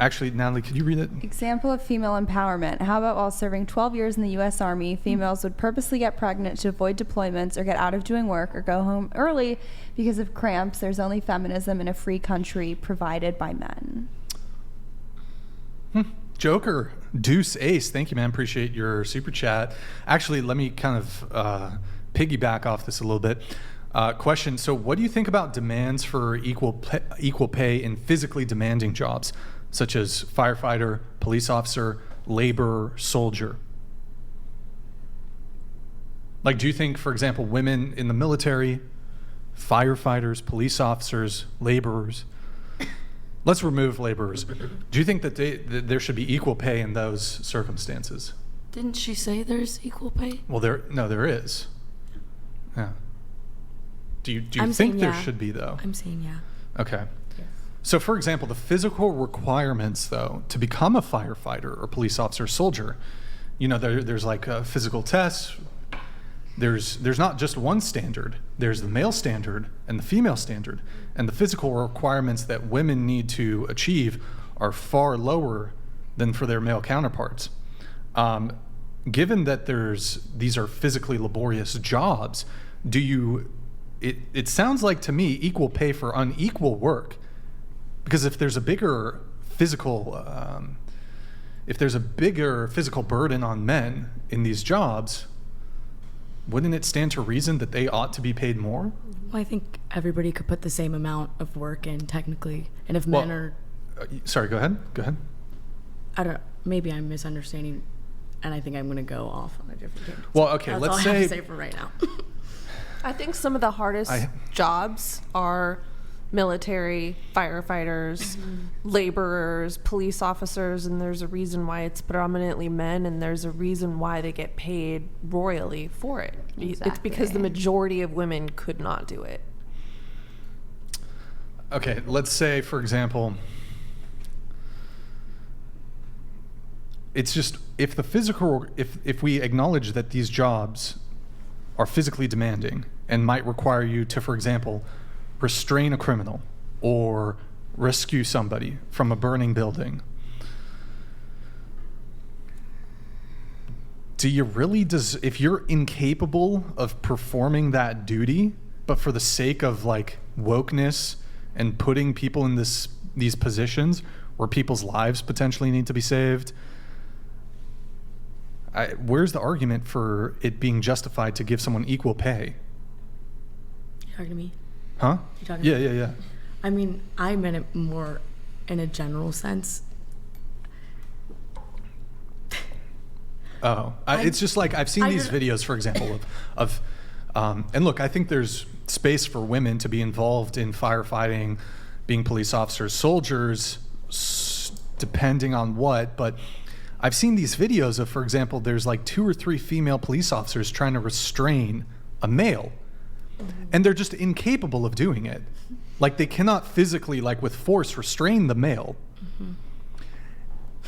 Actually, Natalie, could you read it? Example of female empowerment. How about while serving 12 years in the U.S. Army, females would purposely get pregnant to avoid deployments or get out of doing work or go home early because of cramps. There's only feminism in a free country provided by men. Joker, Deuce Ace, thank you, man. Appreciate your super chat. Actually, let me kind of piggyback off this a little bit. Question, so what do you think about demands for equal pay in physically demanding jobs, such as firefighter, police officer, laborer, soldier? Like, do you think, for example, women in the military, firefighters, police officers, laborers, let's remove laborers. Do you think that there should be equal pay in those circumstances? Didn't she say there's equal pay? Well, there is. Yeah. Do you think there should be, though? I'm saying yeah. Okay. Yes. So, for example, the physical requirements, though, to become a firefighter or police officer, soldier, there's like physical tests. There's not just one standard. There's the male standard and the female standard. And the physical requirements that women need to achieve are far lower than for their male counterparts. Given that these are physically laborious jobs, it sounds like to me equal pay for unequal work. Because if there's a bigger physical burden on men in these jobs, wouldn't it stand to reason that they ought to be paid more? Well, I think everybody could put the same amount of work in technically, and if men are... sorry, go ahead. I don't know, maybe I'm misunderstanding, and I think I'm going to go off on a different tangent. Well, okay, That's let's all say... I have to say for right now. I think some of the hardest jobs are military, firefighters, laborers, police officers, and there's a reason why it's predominantly men, and there's a reason why they get paid royally for it. Exactly. It's because the majority of women could not do it. Okay, let's say, for example, it's just if we acknowledge that these jobs are physically demanding and might require you to, for example, restrain a criminal or rescue somebody from a burning building, if you're incapable of performing that duty, but for the sake of like wokeness and putting people in these positions where people's lives potentially need to be saved, where's the argument for it being justified to give someone equal pay? You talking to me? Huh? You talking to me? Yeah. I mean, I meant it more in a general sense. It's just like I've seen these videos, for example, and look, I think there's space for women to be involved in firefighting, being police officers, soldiers, depending on what, but I've seen these videos of, for example, there's like 2 or 3 female police officers trying to restrain a male, and they're just incapable of doing it. Like they cannot physically, like with force, restrain the male. Mm-hmm.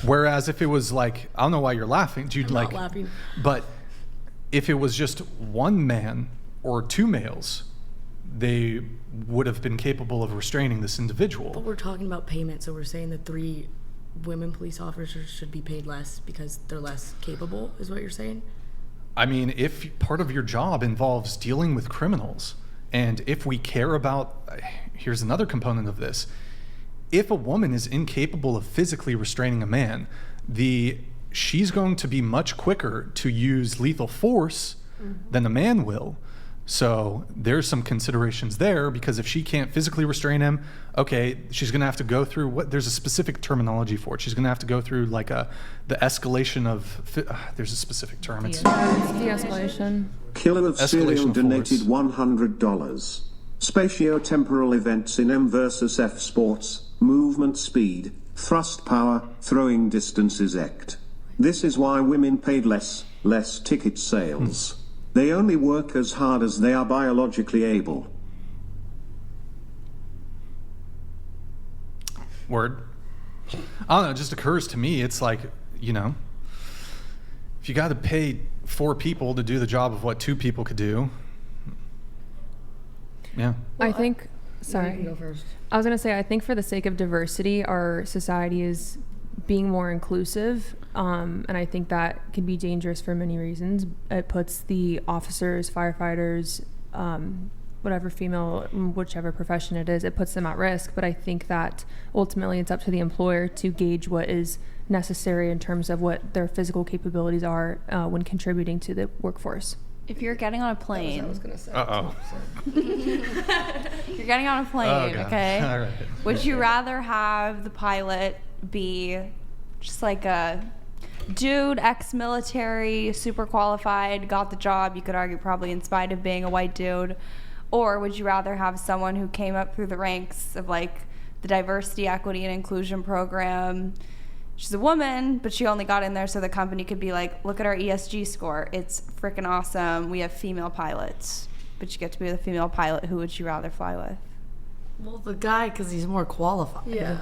Whereas if it was like, I don't know why you're laughing. I'm not laughing. But if it was just one man or 2 males, they would have been capable of restraining this individual. But we're talking about payment, so we're saying the 3 women police officers should be paid less because they're less capable, is what you're saying? I mean, if part of your job involves dealing with criminals, and if we care about, here's another component of this, if a woman is incapable of physically restraining a man, she's going to be much quicker to use lethal force than a man will. So there's some considerations there, because if she can't physically restrain him, okay, she's going to have to go through there's a specific terminology for it. She's going to have to go through like the escalation of, there's a specific term. It's de-escalation. Killer of Serial donated $100. Spatio-temporal events in M versus F sports, movement speed, thrust power, throwing distances ect. This is why women paid less ticket sales. They only work as hard as they are biologically able. Word. I don't know, it just occurs to me, it's like, if you got to pay 4 people to do the job of what 2 people could do. Yeah. I think Sorry. You can go first. I was going to say, I think for the sake of diversity, our society is being more inclusive. And I think that can be dangerous for many reasons. It puts the officers, firefighters, whatever female, whichever profession it is, it puts them at risk. But I think that ultimately it's up to the employer to gauge what is necessary in terms of what their physical capabilities are when contributing to the workforce. If you're getting on a plane, I was gonna say. Uh-oh. you're getting on a plane, God. okay? All right. Would you rather have the pilot be just like a dude, ex-military, super qualified, got the job, you could argue probably in spite of being a white dude, or would you rather have someone who came up through the ranks of like the diversity, equity, and inclusion program? She's a woman, but she only got in there so the company could be like, look at our ESG score. It's freaking awesome. We have female pilots. But you get to be with a female pilot. Who would you rather fly with? Well, the guy, because he's more qualified. Yeah.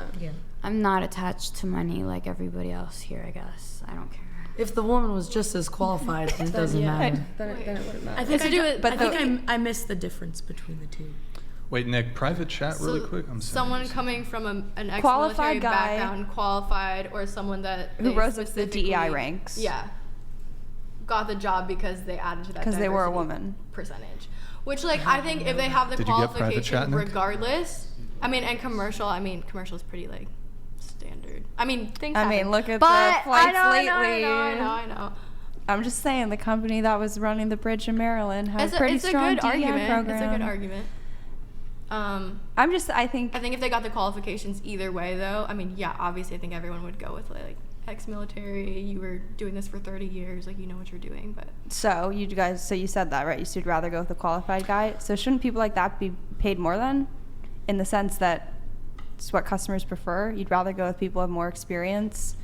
I'm not attached to money like everybody else here, I guess. I don't care. If the woman was just as qualified, then it doesn't matter. Then it wouldn't matter. I think But I missed the difference between the two. Wait, Nick, private chat really quick. I'm sorry. Someone coming from an ex-military Qualified guy. background, qualified, or someone that Who they rose up to the specifically- DEI ranks. Yeah, got the job because they added to that Because they were a diversity woman. percentage. Which, like, I think if they have the Did you get private chat, qualification, Nick? regardless. I mean, and commercial. I mean, commercial is pretty like standard. I mean, things. I mean, happen. look at But the flights I lately. know. I'm just saying, the company that was running the bridge in Maryland had It's a pretty a strong good DEI argument. program. It's a good argument. I think I think if they got the qualifications either way, though, I mean, yeah, obviously, I think everyone would go with like ex-military. You were doing this for 30 years, like you know what you're doing. But so. You guys, so you said that, right? You said you'd rather go with a qualified guy. So shouldn't people like that be paid more then, in the sense that it's what customers prefer? You'd rather go with people who have more experience,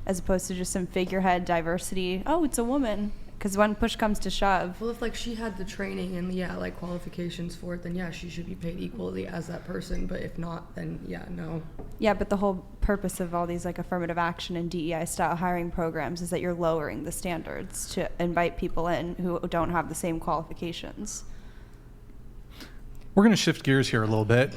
as opposed to just some figurehead diversity. Oh, it's a woman. Because when push comes to shove, Well, if like she had the training and like qualifications for it, then yeah, she should be paid equally as that person. But if not, then yeah, no. yeah, but the whole purpose of all these like affirmative action and DEI style hiring programs is that you're lowering the standards to invite people in who don't have the same qualifications. We're going to shift gears here a little bit.